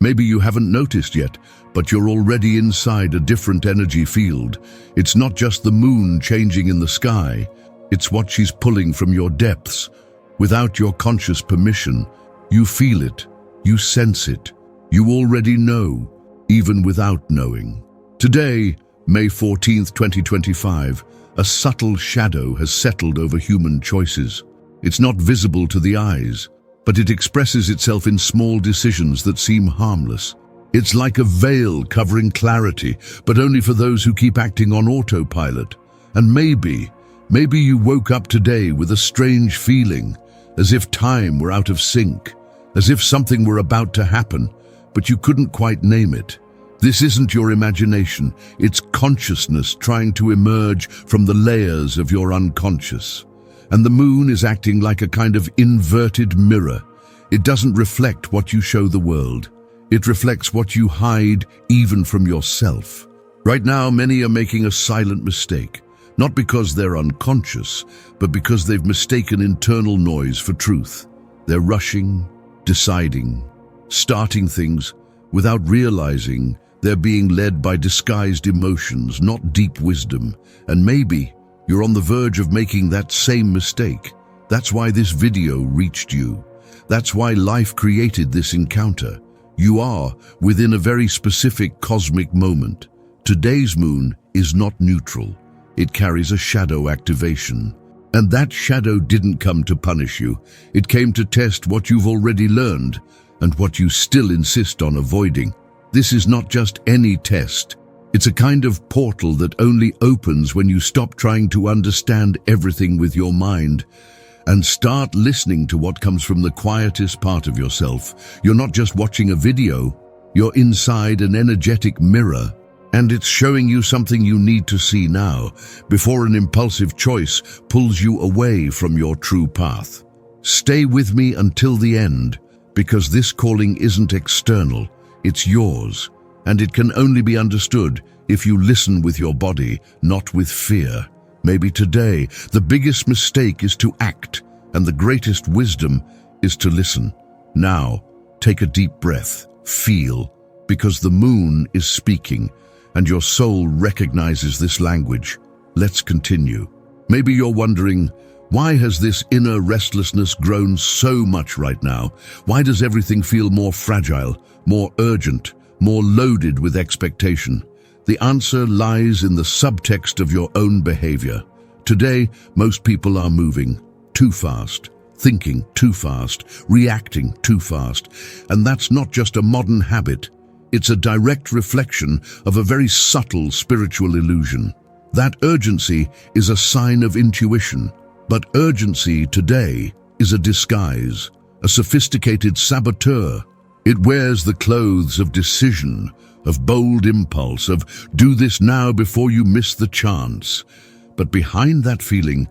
Maybe you haven't noticed yet, but you're already inside a different energy field. It's not just the moon changing in the sky, it's what she's pulling from your depths. Without your conscious permission, you feel it, you sense it, you already know, even without knowing. Today, May 14th, 2025, a subtle shadow has settled over human choices. It's not visible to the eyes, but it expresses itself in small decisions that seem harmless. It's like a veil covering clarity, but only for those who keep acting on autopilot. And maybe you woke up today with a strange feeling, as if time were out of sync, as if something were about to happen, but you couldn't quite name it. This isn't your imagination, it's consciousness trying to emerge from the layers of your unconscious. And the moon is acting like a kind of inverted mirror. It doesn't reflect what you show the world. It reflects what you hide even from yourself. Right now, many are making a silent mistake, not because they're unconscious, but because they've mistaken internal noise for truth. They're rushing, deciding, starting things without realizing they're being led by disguised emotions, not deep wisdom. And maybe you're on the verge of making that same mistake. That's why this video reached you. That's why life created this encounter. You are within a very specific cosmic moment. Today's moon is not neutral. It carries a shadow activation. And that shadow didn't come to punish you. It came to test what you've already learned and what you still insist on avoiding. This is not just any test. It's a kind of portal that only opens when you stop trying to understand everything with your mind and start listening to what comes from the quietest part of yourself. You're not just watching a video, you're inside an energetic mirror, and it's showing you something you need to see now, before an impulsive choice pulls you away from your true path. Stay with me until the end, because this calling isn't external, it's yours, and it can only be understood if you listen with your body, not with fear. Maybe today, the biggest mistake is to act, and the greatest wisdom is to listen. Now, take a deep breath, feel, because the moon is speaking, and your soul recognizes this language. Let's continue. Maybe you're wondering, why has this inner restlessness grown so much right now? Why does everything feel more fragile, more urgent, more loaded with expectation? The answer lies in the subtext of your own behavior. Today, most people are moving too fast, thinking too fast, reacting too fast. And that's not just a modern habit. It's a direct reflection of a very subtle spiritual illusion. That urgency is a sign of intuition. But urgency today is a disguise, a sophisticated saboteur. It wears the clothes of decision, of bold impulse, of do this now before you miss the chance. But behind that feeling,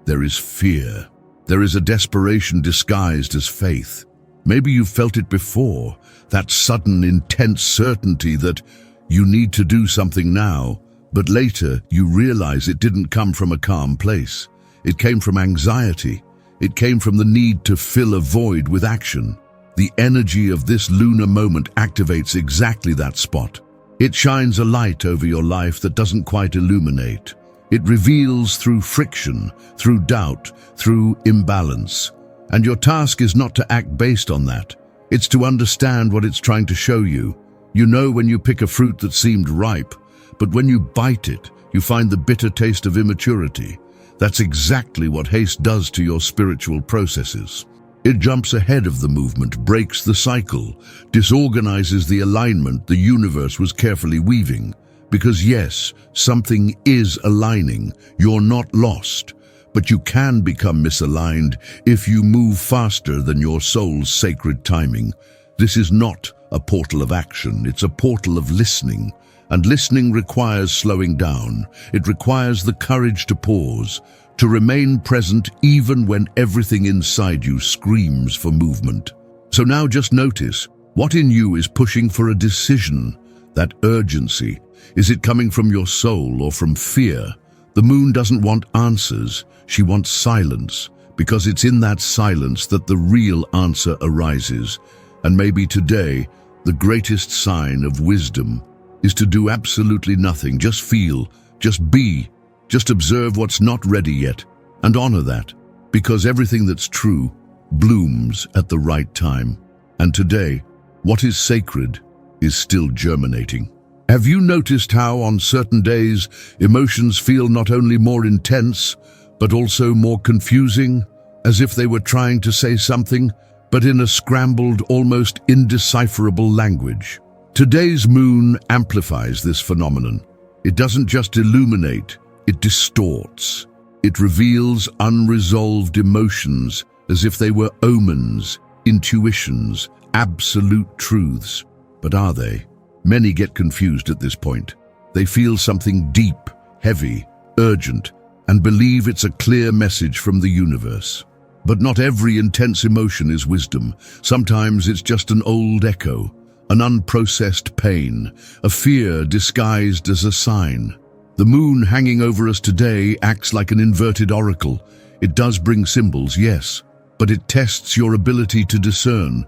there is fear. There is a desperation disguised as faith. Maybe you've felt it before, that sudden, intense certainty that you need to do something now, but later you realize it didn't come from a calm place. It came from anxiety. It came from the need to fill a void with action. The energy of this lunar moment activates exactly that spot. It shines a light over your life that doesn't quite illuminate. It reveals through friction, through doubt, through imbalance. And your task is not to act based on that. It's to understand what it's trying to show you. You know when you pick a fruit that seemed ripe, but when you bite it, you find the bitter taste of immaturity. That's exactly what haste does to your spiritual processes. It jumps ahead of the movement, breaks the cycle, disorganizes the alignment the universe was carefully weaving. Because yes, something is aligning. You're not lost, but you can become misaligned if you move faster than your soul's sacred timing. This is not a portal of action, it's a portal of listening. And listening requires slowing down. It requires the courage to pause, to remain present even when everything inside you screams for movement. So now just notice, what in you is pushing for a decision? That urgency. Is it coming from your soul or from fear? The moon doesn't want answers, she wants silence, because it's in that silence that the real answer arises. And maybe today, The greatest sign of wisdom is to do absolutely nothing, just feel, just be, just observe what's not ready yet, and honor that, because everything that's true blooms at the right time. And today, what is sacred is still germinating. Have you noticed how on certain days emotions feel not only more intense, but also more confusing, as if they were trying to say something, but in a scrambled, almost indecipherable language? Today's moon amplifies this phenomenon. It doesn't just illuminate, it distorts. It reveals unresolved emotions as if they were omens, intuitions, absolute truths. But are they? Many get confused at this point. They feel something deep, heavy, urgent, and believe it's a clear message from the universe. But not every intense emotion is wisdom. Sometimes it's just an old echo, an unprocessed pain, a fear disguised as a sign. The moon hanging over us today acts like an inverted oracle. It does bring symbols, yes, but it tests your ability to discern.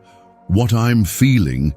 What I'm feeling,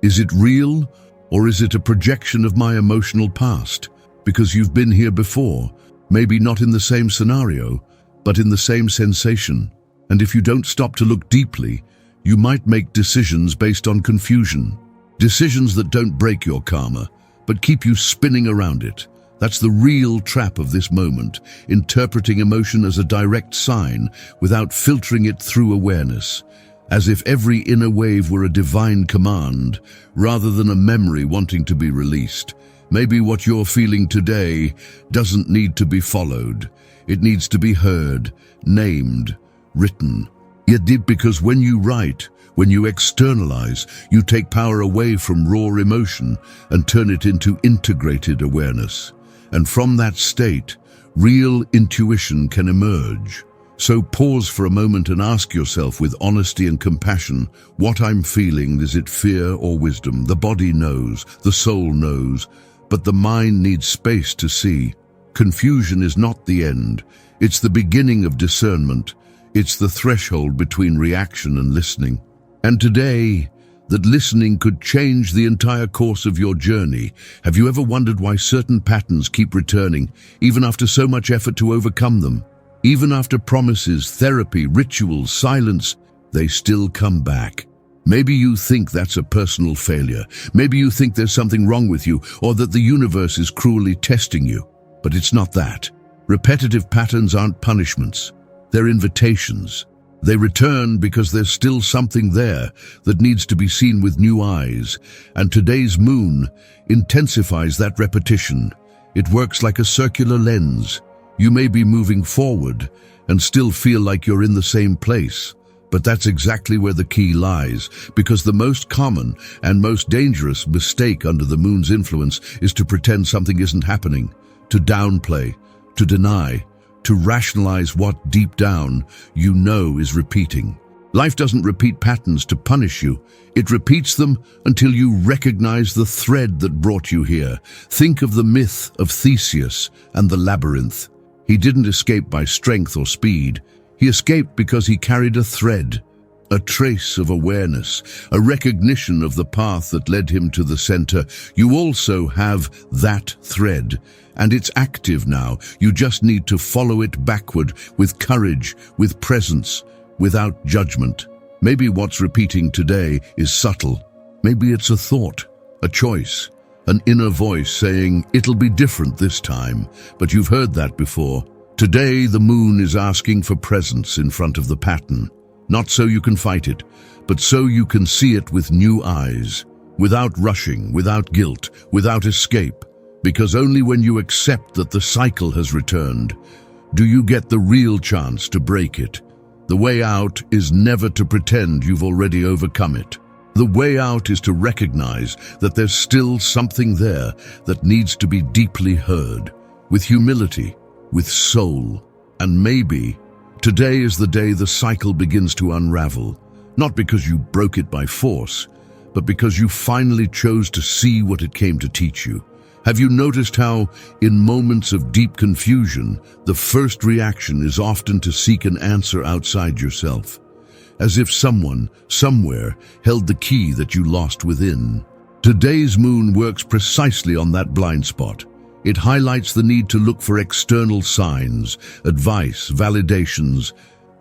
is it real, or is it a projection of my emotional past? Because you've been here before, maybe not in the same scenario, but in the same sensation. And if you don't stop to look deeply, you might make decisions based on confusion. Decisions that don't break your karma, but keep you spinning around it. That's the real trap of this moment, interpreting emotion as a direct sign without filtering it through awareness, as if every inner wave were a divine command, rather than a memory wanting to be released. Maybe what you're feeling today doesn't need to be followed. It needs to be heard, named, written. Yet deep, because when you write, when you externalize, you take power away from raw emotion and turn it into integrated awareness. And from that state, real intuition can emerge. So pause for a moment and ask yourself with honesty and compassion, what I'm feeling, is it fear or wisdom? The body knows, the soul knows, but the mind needs space to see. Confusion is not the end. It's the beginning of discernment. It's the threshold between reaction and listening. And today, that listening could change the entire course of your journey. Have you ever wondered why certain patterns keep returning, even after so much effort to overcome them? Even after promises, therapy, rituals, silence, they still come back. Maybe you think that's a personal failure. Maybe you think there's something wrong with you, or that the universe is cruelly testing you. But it's not that. Repetitive patterns aren't punishments. They're invitations. They return because there's still something there that needs to be seen with new eyes, and today's moon intensifies that repetition. It works like a circular lens. You may be moving forward and still feel like you're in the same place, but that's exactly where the key lies, because the most common and most dangerous mistake under the moon's influence is to pretend something isn't happening, to downplay, to deny, to rationalize what deep down you know is repeating. Life doesn't repeat patterns to punish you. It repeats them until you recognize the thread that brought you here. Think of the myth of Theseus and the labyrinth. He didn't escape by strength or speed. He escaped because he carried a thread, a trace of awareness, a recognition of the path that led him to the center. You also have that thread, and it's active now. You just need to follow it backward with courage, with presence, without judgment. Maybe what's repeating today is subtle. Maybe it's a thought, a choice, an inner voice saying, it'll be different this time, but you've heard that before. Today, the moon is asking for presence in front of the pattern, not so you can fight it, but so you can see it with new eyes, without rushing, without guilt, without escape, because only when you accept that the cycle has returned, do you get the real chance to break it. The way out is never to pretend you've already overcome it. The way out is to recognize that there's still something there that needs to be deeply heard, with humility, with soul. And maybe today is the day the cycle begins to unravel, not because you broke it by force, but because you finally chose to see what it came to teach you. Have you noticed how, in moments of deep confusion, the first reaction is often to seek an answer outside yourself? as if someone, somewhere, held the key that you lost within. Today's moon works precisely on that blind spot. It highlights the need to look for external signs, advice, validations,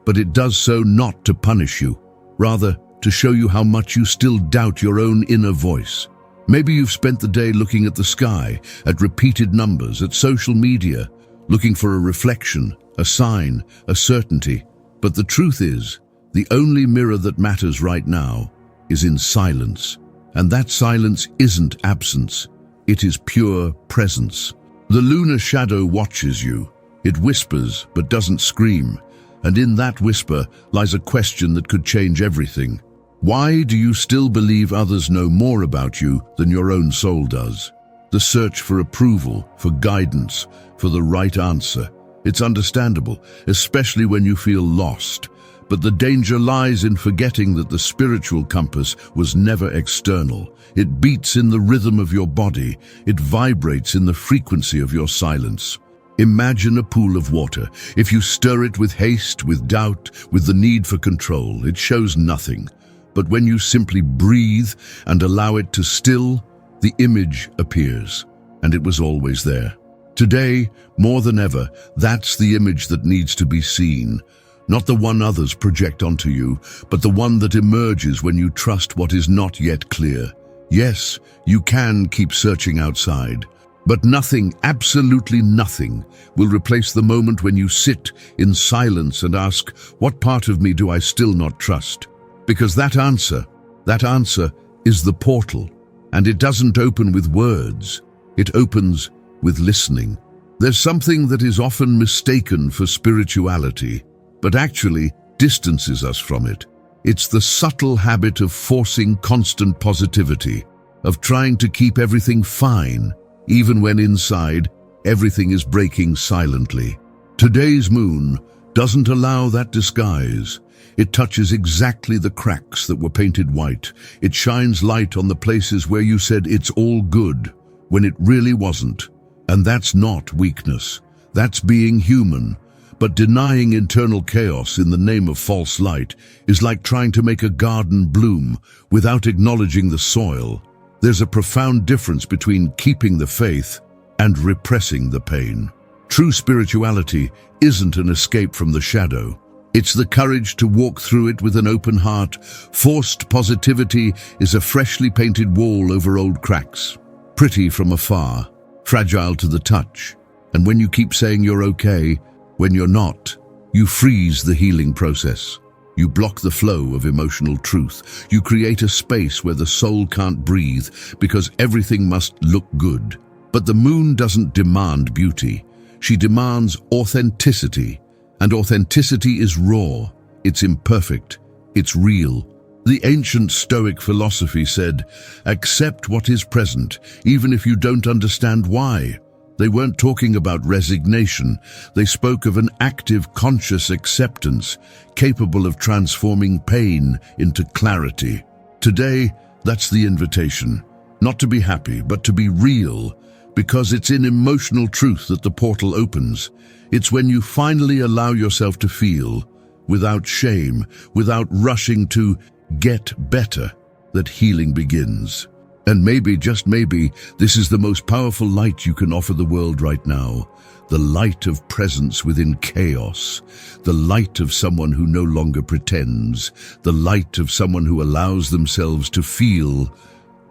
but it does so not to punish you, rather to show you how much you still doubt your own inner voice. Maybe you've spent the day looking at the sky, at repeated numbers, at social media, looking for a reflection, a sign, a certainty. But the truth is, the only mirror that matters right now is in silence. And that silence isn't absence, it is pure presence. The lunar shadow watches you. It whispers but doesn't scream. And in that whisper lies a question that could change everything. Why do you still believe others know more about you than your own soul does? The search for approval, for guidance, for the right answer. It's understandable, especially when you feel lost. But the danger lies in forgetting that the spiritual compass was never external. It beats in the rhythm of your body. It vibrates in the frequency of your silence. Imagine a pool of water. If you stir it with haste, with doubt, with the need for control, it shows nothing. But when you simply breathe and allow it to still, the image appears, and it was always there. Today, more than ever, that's the image that needs to be seen. Not the one others project onto you, but the one that emerges when you trust what is not yet clear. Yes, you can keep searching outside, but nothing, absolutely nothing, will replace the moment when you sit in silence and ask, what part of me do I still not trust? Because that answer is the portal, and it doesn't open with words, it opens with listening. There's something that is often mistaken for spirituality, but actually distances us from it. It's the subtle habit of forcing constant positivity, of trying to keep everything fine, even when inside everything is breaking silently. Today's moon doesn't allow that disguise. It touches exactly the cracks that were painted white. It shines light on the places where you said it's all good, when it really wasn't. And that's not weakness. That's being human. But denying internal chaos in the name of false light is like trying to make a garden bloom without acknowledging the soil. There's a profound difference between keeping the faith and repressing the pain. True spirituality isn't an escape from the shadow. It's the courage to walk through it with an open heart. Forced positivity is a freshly painted wall over old cracks. Pretty from afar, fragile to the touch. And when you keep saying you're okay, when you're not, you freeze the healing process. You block the flow of emotional truth. You create a space where the soul can't breathe because everything must look good. But the moon doesn't demand beauty. She demands authenticity. And authenticity is raw, it's imperfect, it's real. The ancient Stoic philosophy said, accept what is present, even if you don't understand why. They weren't talking about resignation. They spoke of an active, conscious acceptance, capable of transforming pain into clarity. Today, that's the invitation. Not to be happy, but to be real, because it's in emotional truth that the portal opens. It's when you finally allow yourself to feel, without shame, without rushing to get better, that healing begins. And maybe, just maybe, this is the most powerful light you can offer the world right now. The light of presence within chaos. The light of someone who no longer pretends. The light of someone who allows themselves to feel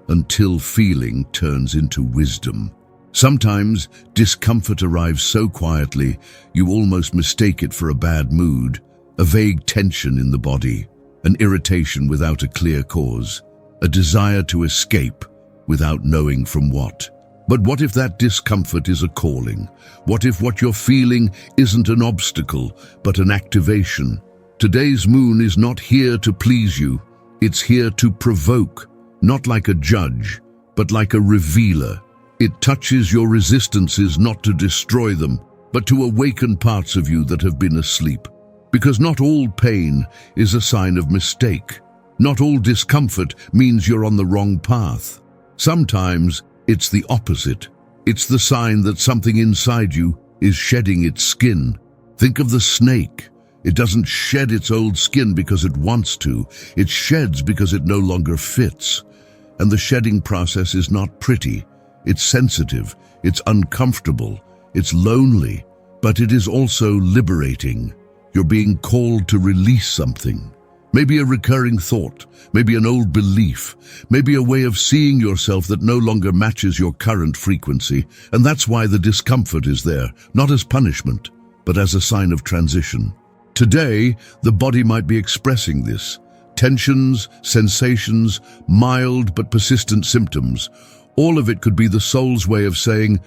until feeling turns into wisdom. Sometimes discomfort arrives so quietly, you almost mistake it for a bad mood, a vague tension in the body, an irritation without a clear cause, a desire to escape without knowing from what. But what if that discomfort is a calling? What if what you're feeling isn't an obstacle, but an activation? Today's moon is not here to please you. It's here to provoke, not like a judge, but like a revealer. It touches your resistances not to destroy them, but to awaken parts of you that have been asleep. Because not all pain is a sign of mistake. Not all discomfort means you're on the wrong path. Sometimes it's the opposite. It's the sign that something inside you is shedding its skin. Think of the snake. It doesn't shed its old skin because it wants to. It sheds because it no longer fits. And the shedding process is not pretty. It's sensitive. It's uncomfortable. It's lonely. But it is also liberating. You're being called to release something. Maybe a recurring thought, maybe an old belief, maybe a way of seeing yourself that no longer matches your current frequency. And that's why the discomfort is there, not as punishment, but as a sign of transition. Today, the body might be expressing this. Tensions, sensations, mild but persistent symptoms. All of it could be the soul's way of saying,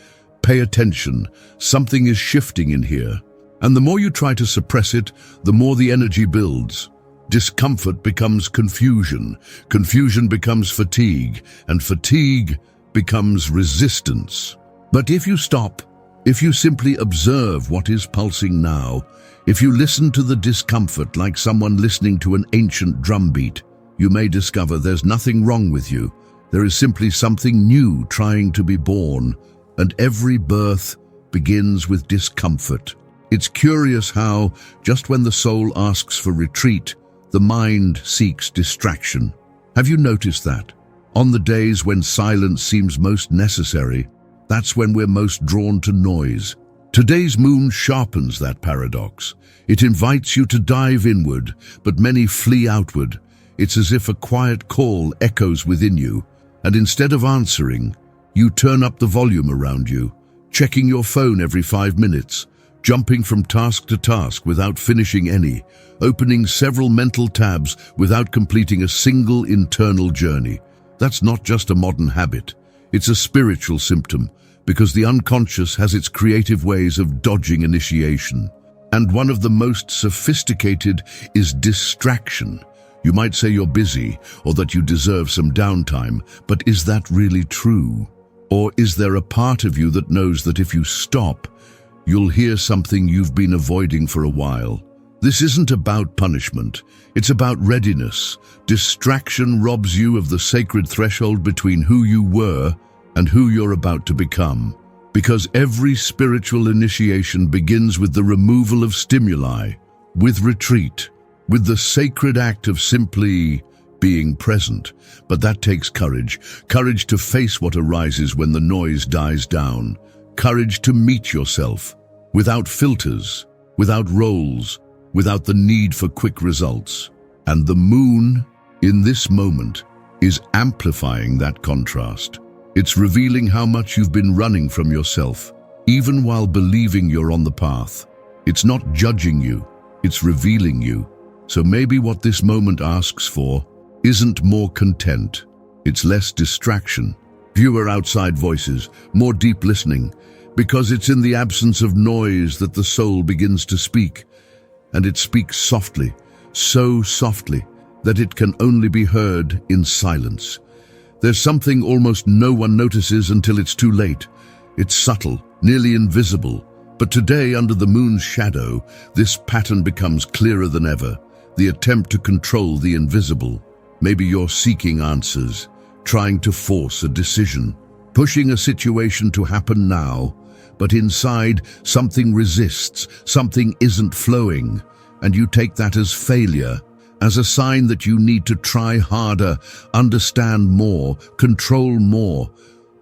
pay attention, something is shifting in here. And the more you try to suppress it, the more the energy builds. Discomfort becomes confusion, confusion becomes fatigue, and fatigue becomes resistance. But if you stop, if you simply observe what is pulsing now, if you listen to the discomfort like someone listening to an ancient drumbeat, you may discover there's nothing wrong with you. There is simply something new trying to be born, and every birth begins with discomfort. It's curious how, just when the soul asks for retreat, the mind seeks distraction. Have you noticed that? On the days when silence seems most necessary, that's when we're most drawn to noise. Today's moon sharpens that paradox. It invites you to dive inward, but many flee outward. It's as if a quiet call echoes within you, and instead of answering, you turn up the volume around you, checking your phone every 5 minutes, jumping from task to task without finishing any, opening several mental tabs without completing a single internal journey. That's not just a modern habit. It's a spiritual symptom, because the unconscious has its creative ways of dodging initiation. And one of the most sophisticated is distraction. You might say you're busy, or that you deserve some downtime, but is that really true? Or is there a part of you that knows that if you stop, you'll hear something you've been avoiding for a while? This isn't about punishment. It's about readiness. Distraction robs you of the sacred threshold between who you were and who you're about to become. Because every spiritual initiation begins with the removal of stimuli, with retreat, with the sacred act of simply being present. But that takes courage. Courage to face what arises when the noise dies down. Courage to meet yourself, without filters, without roles, without the need for quick results. And the moon, in this moment, is amplifying that contrast. It's revealing how much you've been running from yourself, even while believing you're on the path. It's not judging you, it's revealing you. So maybe what this moment asks for isn't more content, it's less distraction, fewer outside voices, more deep listening, because it's in the absence of noise that the soul begins to speak. And it speaks softly, so softly, that it can only be heard in silence. There's something almost no one notices until it's too late. It's subtle, nearly invisible. But today, under the moon's shadow, this pattern becomes clearer than ever. The attempt to control the invisible. Maybe you're seeking answers, trying to force a decision, pushing a situation to happen now, but inside, something resists, something isn't flowing, and you take that as failure, as a sign that you need to try harder, understand more, control more.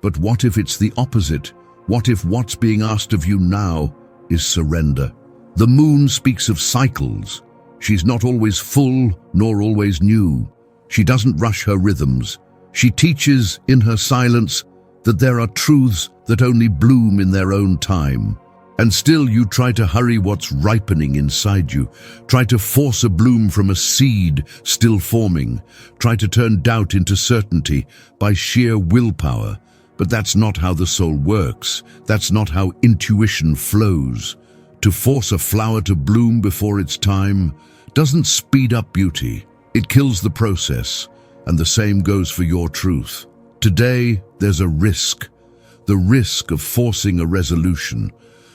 But what if it's the opposite? What if what's being asked of you now is surrender? The moon speaks of cycles. She's not always full, nor always new. She doesn't rush her rhythms. She teaches, in her silence, that there are truths that only bloom in their own time. And still you try to hurry what's ripening inside you, try to force a bloom from a seed still forming, try to turn doubt into certainty by sheer willpower. But that's not how the soul works. That's not how intuition flows. To force a flower to bloom before its time doesn't speed up beauty. It kills the process, and the same goes for your truth. Today, there's a risk. The risk of forcing a resolution,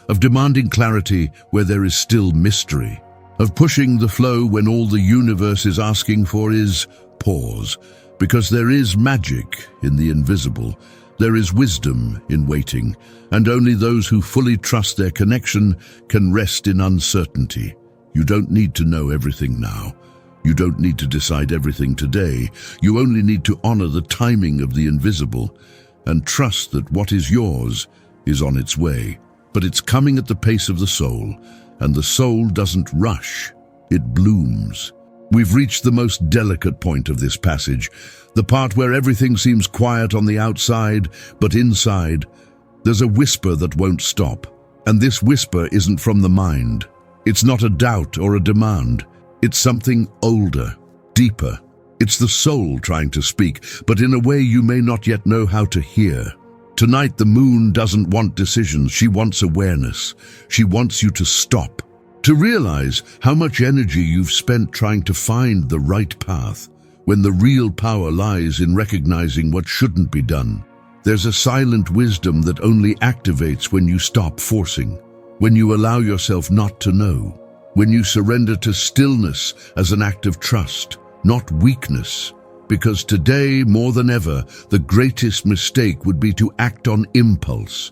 of demanding clarity where there is still mystery, of pushing the flow when all the universe is asking for is pause, because there is magic in the invisible, there is wisdom in waiting, and only those who fully trust their connection can rest in uncertainty. You don't need to know everything now. You don't need to decide everything today. You only need to honor the timing of the invisible and trust that what is yours is on its way. But it's coming at the pace of the soul, and the soul doesn't rush, it blooms. We've reached the most delicate point of this passage, the part where everything seems quiet on the outside, but inside, there's a whisper that won't stop. And this whisper isn't from the mind. It's not a doubt or a demand. It's something older, deeper. It's the soul trying to speak, but in a way you may not yet know how to hear. Tonight the moon doesn't want decisions, she wants awareness. She wants you to stop, to realize how much energy you've spent trying to find the right path, when the real power lies in recognizing what shouldn't be done. There's a silent wisdom that only activates when you stop forcing, when you allow yourself not to know, when you surrender to stillness as an act of trust, not weakness. Because today, more than ever, the greatest mistake would be to act on impulse,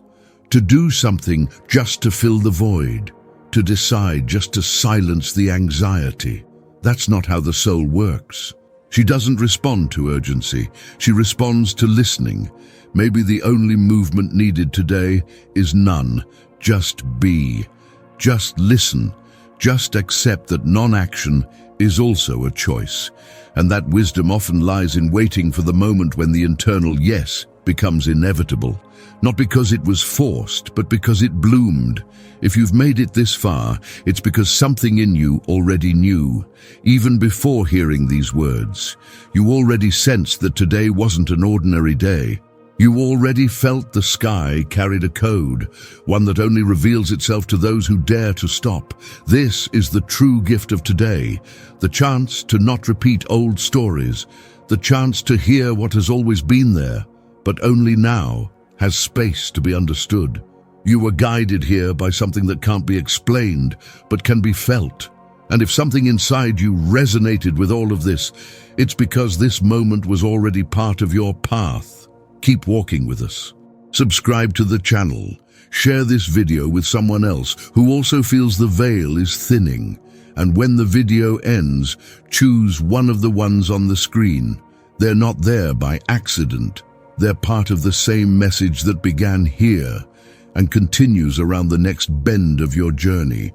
to do something just to fill the void, to decide just to silence the anxiety. That's not how the soul works. She doesn't respond to urgency, she responds to listening. Maybe the only movement needed today is none. Just be. Just listen. Just accept that non-action is also a choice. And that wisdom often lies in waiting for the moment when the internal yes becomes inevitable. Not because it was forced, but because it bloomed. If you've made it this far, it's because something in you already knew. Even before hearing these words, you already sensed that today wasn't an ordinary day. You already felt the sky carried a code, one that only reveals itself to those who dare to stop. This is the true gift of today, the chance to not repeat old stories, the chance to hear what has always been there, but only now has space to be understood. You were guided here by something that can't be explained, but can be felt. And if something inside you resonated with all of this, it's because this moment was already part of your path. Keep walking with us. Subscribe to the channel. Share this video with someone else who also feels the veil is thinning. And when the video ends, choose one of the ones on the screen. They're not there by accident. They're part of the same message that began here and continues around the next bend of your journey.